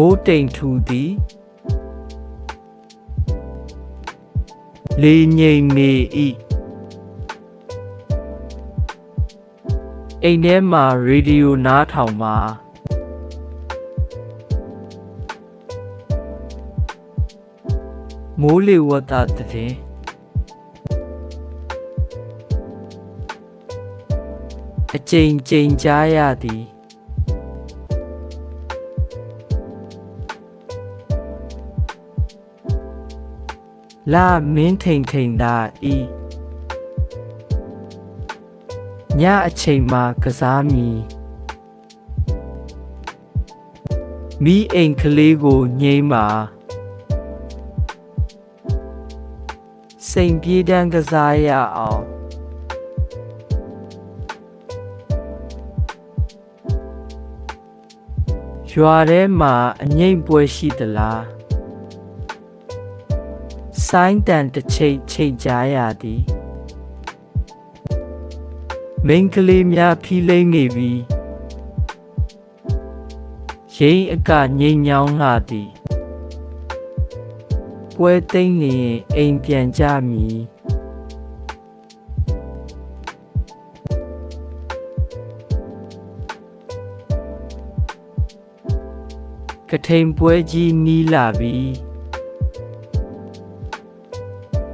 မိုးတိမ်ထူသည်လေငိမ်နေ၏အိမ်ထဲမှာရေဒီယိုနားထောင်ပါမိုးလေဝသသတင်းအကြိမ်ကြိမ်ကြားရသည်လာမင်းထိန်ထိန်သာဤညအချိန်မှာကစားမည်မိအိမ်ကလေးကိုငိမ့်ပါစိန်ပြေးတန်းကစားရအောင်ရွာထဲမှာအငိမ့်ပွဲရှိသလားဆိုင်းတန်တစ်ချိန်ကြားရသည်မိန်းကလေးများဖီးလိမ့်နေပြီရိမ့်အကငိမ့်ညောင်းလာသည်ပွဲသိမ်းနေရင်အိမ်ပြန်ကြမည်ကထိန်ပွဲကြီးနီးလာပြီ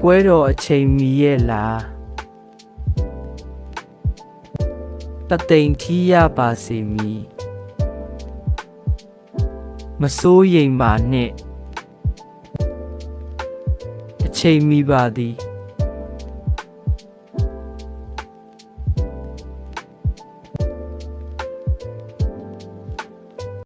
ပွဲတော်အချိန်မီရဲ့လားတသိမ်ထီးရပါစေမည်မစိုးရိမ်ပါနှင့်အချိန်မီပါသည်